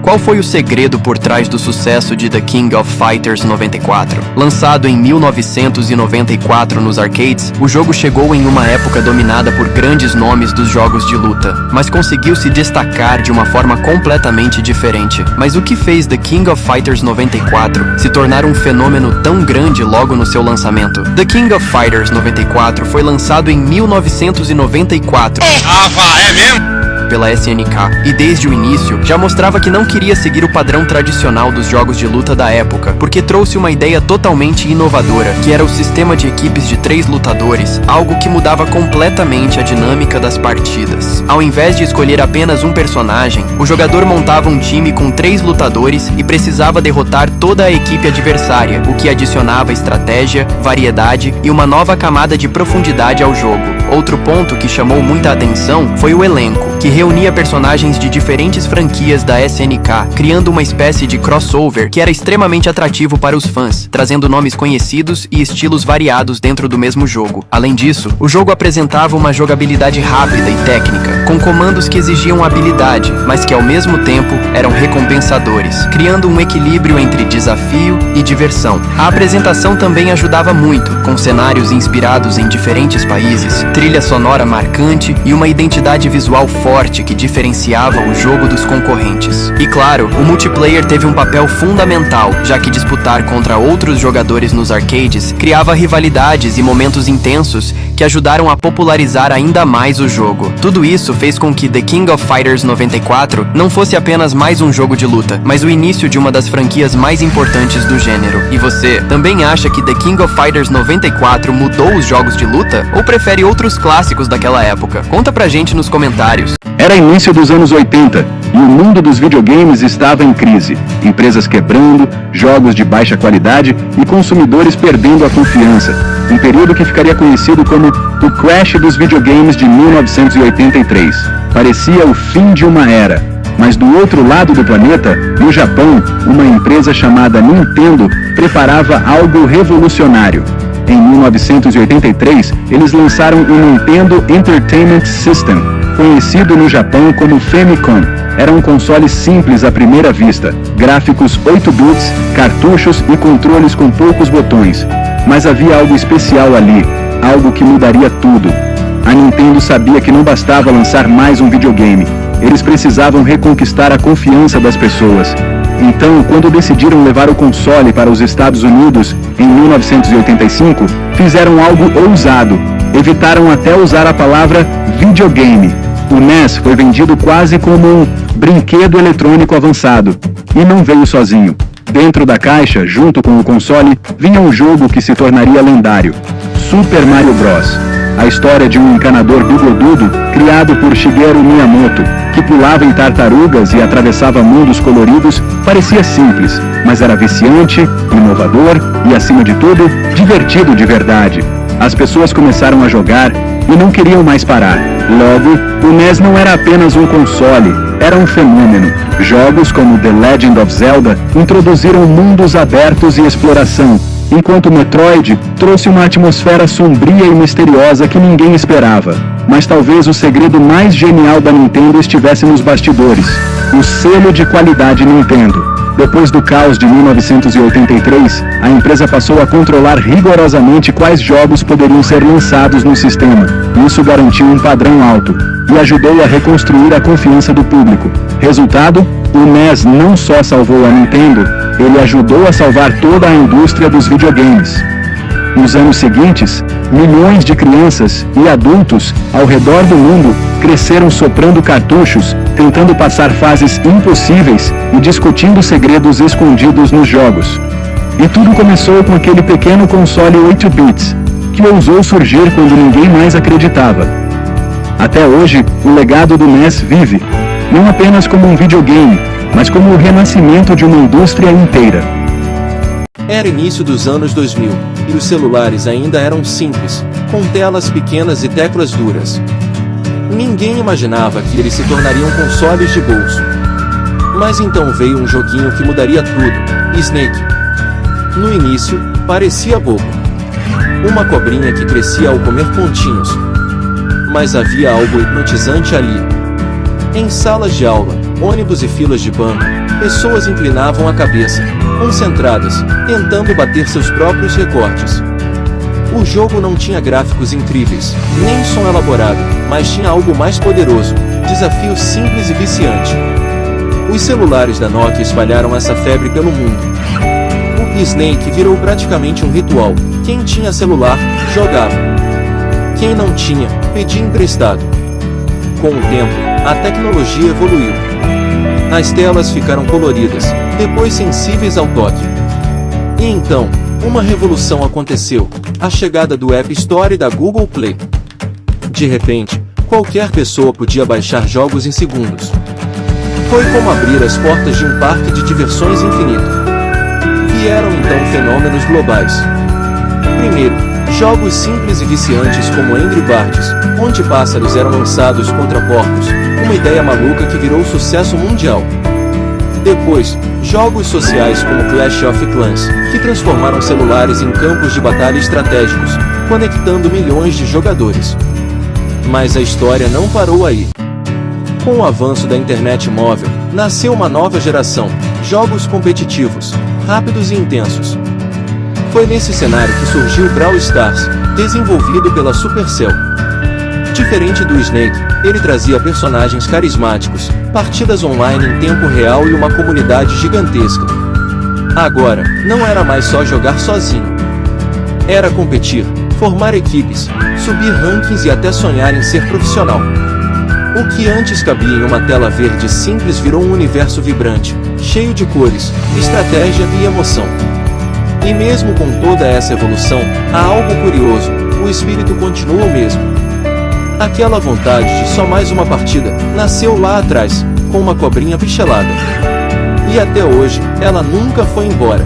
Qual foi o segredo por trás do sucesso de The King of Fighters 94? Lançado em 1994 nos arcades, o jogo chegou em uma época dominada por grandes nomes dos jogos de luta, mas conseguiu se destacar de uma forma completamente diferente. Mas o que fez The King of Fighters 94 se tornar um fenômeno tão grande logo no seu lançamento? The King of Fighters 94 foi lançado em 1994. É mesmo? Pela SNK, e desde o início já mostrava que não queria seguir o padrão tradicional dos jogos de luta da época, porque trouxe uma ideia totalmente inovadora, que era o sistema de equipes de 3 lutadores, algo que mudava completamente a dinâmica das partidas. Ao invés de escolher apenas um personagem, o jogador montava um time com 3 lutadores e precisava derrotar toda a equipe adversária, o que adicionava estratégia, variedade e uma nova camada de profundidade ao jogo. Outro ponto que chamou muita atenção foi o elenco, que reunia personagens de diferentes franquias da SNK, criando uma espécie de crossover que era extremamente atrativo para os fãs, trazendo nomes conhecidos e estilos variados dentro do mesmo jogo. Além disso, o jogo apresentava uma jogabilidade rápida e técnica, com comandos que exigiam habilidade, mas que ao mesmo tempo eram recompensadores, criando um equilíbrio entre desafio e diversão. A apresentação também ajudava muito, com cenários inspirados em diferentes países, trilha sonora marcante e uma identidade visual forte que diferenciava o jogo dos concorrentes. E claro, o multiplayer teve um papel fundamental, já que disputar contra outros jogadores nos arcades criava rivalidades e momentos intensos que ajudaram a popularizar ainda mais o jogo. Tudo isso fez com que The King of Fighters 94 não fosse apenas mais um jogo de luta, mas o início de uma das franquias mais importantes do gênero. E você, também acha que The King of Fighters 94 mudou os jogos de luta? Ou prefere outros clássicos daquela época? Conta pra gente nos comentários. Era início dos anos 80 e o mundo dos videogames estava em crise. Empresas quebrando, jogos de baixa qualidade e consumidores perdendo a confiança. Um período que ficaria conhecido como o Crash dos videogames de 1983. Parecia o fim de uma era. Mas do outro lado do planeta, no Japão, uma empresa chamada Nintendo preparava algo revolucionário. Em 1983, eles lançaram o Nintendo Entertainment System, conhecido no Japão como Famicom. Era um console simples à primeira vista, gráficos 8 bits, cartuchos e controles com poucos botões. Mas havia algo especial ali, algo que mudaria tudo. A Nintendo sabia que não bastava lançar mais um videogame, eles precisavam reconquistar a confiança das pessoas. Então, quando decidiram levar o console para os Estados Unidos, em 1985, fizeram algo ousado. Evitaram até usar a palavra videogame. O NES foi vendido quase como um brinquedo eletrônico avançado. E não veio sozinho. Dentro da caixa, junto com o console, vinha um jogo que se tornaria lendário: Super Mario Bros. A história de um encanador bigodudo, criado por Shigeru Miyamoto, que pulava em tartarugas e atravessava mundos coloridos, parecia simples, mas era viciante, inovador e, acima de tudo, divertido de verdade. As pessoas começaram a jogar e não queriam mais parar. Logo, o NES não era apenas um console, era um fenômeno. Jogos como The Legend of Zelda introduziram mundos abertos e exploração, enquanto Metroid trouxe uma atmosfera sombria e misteriosa que ninguém esperava. Mas talvez o segredo mais genial da Nintendo estivesse nos bastidores: o selo de qualidade Nintendo. Depois do caos de 1983, a empresa passou a controlar rigorosamente quais jogos poderiam ser lançados no sistema. Isso garantiu um padrão alto e ajudou a reconstruir a confiança do público. Resultado, o NES não só salvou a Nintendo, ele ajudou a salvar toda a indústria dos videogames. Nos anos seguintes, milhões de crianças e adultos ao redor do mundo cresceram soprando cartuchos, tentando passar fases impossíveis e discutindo segredos escondidos nos jogos. E tudo começou com aquele pequeno console 8 bits, que ousou surgir quando ninguém mais acreditava. Até hoje, o legado do NES vive, não apenas como um videogame, mas como o renascimento de uma indústria inteira. Era início dos anos 2000, e os celulares ainda eram simples, com telas pequenas e teclas duras. Ninguém imaginava que eles se tornariam consoles de bolso. Mas então veio um joguinho que mudaria tudo: Snake. No início, parecia bobo. Uma cobrinha que crescia ao comer pontinhos. Mas havia algo hipnotizante ali. Em salas de aula, ônibus e filas de banco, Pessoas inclinavam a cabeça, concentradas, tentando bater seus próprios recordes. O jogo não tinha gráficos incríveis, nem som elaborado, mas tinha algo mais poderoso: desafio simples e viciante. Os celulares da Nokia espalharam essa febre pelo mundo. O Snake virou praticamente um ritual. Quem tinha celular, jogava. Quem não tinha, pedia emprestado. Com o tempo, a tecnologia evoluiu. As telas ficaram coloridas, depois sensíveis ao toque. E então, uma revolução aconteceu: a chegada do App Store e da Google Play. De repente, qualquer pessoa podia baixar jogos em segundos. Foi como abrir as portas de um parque de diversões infinito. Vieram então fenômenos globais. Primeiro, jogos simples e viciantes como Angry Birds, onde pássaros eram lançados contra porcos, uma ideia maluca que virou sucesso mundial. Depois, jogos sociais como Clash of Clans, que transformaram celulares em campos de batalha estratégicos, conectando milhões de jogadores. Mas a história não parou aí. Com o avanço da internet móvel, nasceu uma nova geração: jogos competitivos, rápidos e intensos. Foi nesse cenário que surgiu Brawl Stars, desenvolvido pela Supercell. Diferente do Snake, ele trazia personagens carismáticos, partidas online em tempo real e uma comunidade gigantesca. Agora, não era mais só jogar sozinho. Era competir, formar equipes, subir rankings e até sonhar em ser profissional. O que antes cabia em uma tela verde simples virou um universo vibrante, cheio de cores, estratégia e emoção. E mesmo com toda essa evolução, há algo curioso: o espírito continua o mesmo. Aquela vontade de só mais uma partida nasceu lá atrás, com uma cobrinha pixelada. E até hoje, ela nunca foi embora.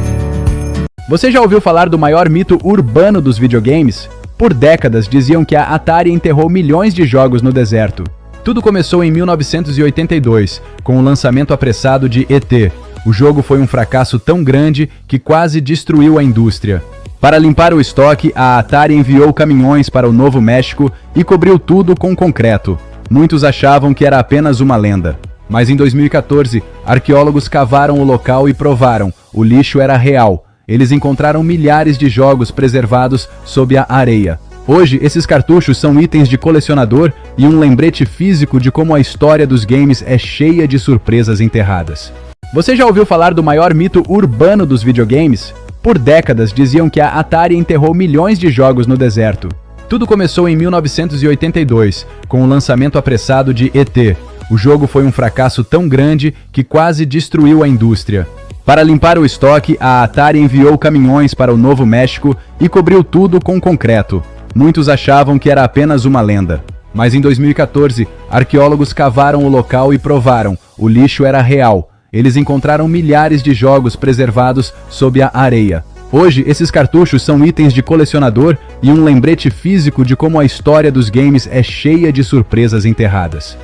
Você já ouviu falar do maior mito urbano dos videogames? Por décadas diziam que a Atari enterrou milhões de jogos no deserto. Tudo começou em 1982, com o lançamento apressado de ET. O jogo foi um fracasso tão grande que quase destruiu a indústria. Para limpar o estoque, a Atari enviou caminhões para o Novo México e cobriu tudo com concreto. Muitos achavam que era apenas uma lenda. Mas em 2014, arqueólogos cavaram o local e provaram: o lixo era real. Eles encontraram milhares de jogos preservados sob a areia. Hoje, esses cartuchos são itens de colecionador e um lembrete físico de como a história dos games é cheia de surpresas enterradas. Você já ouviu falar do maior mito urbano dos videogames? Por décadas diziam que a Atari enterrou milhões de jogos no deserto. Tudo começou em 1982, com o lançamento apressado de ET. O jogo foi um fracasso tão grande que quase destruiu a indústria. Para limpar o estoque, a Atari enviou caminhões para o Novo México e cobriu tudo com concreto. Muitos achavam que era apenas uma lenda. Mas em 2014, arqueólogos cavaram o local e provaram: o lixo era real. Eles encontraram milhares de jogos preservados sob a areia. Hoje, esses cartuchos são itens de colecionador e um lembrete físico de como a história dos games é cheia de surpresas enterradas.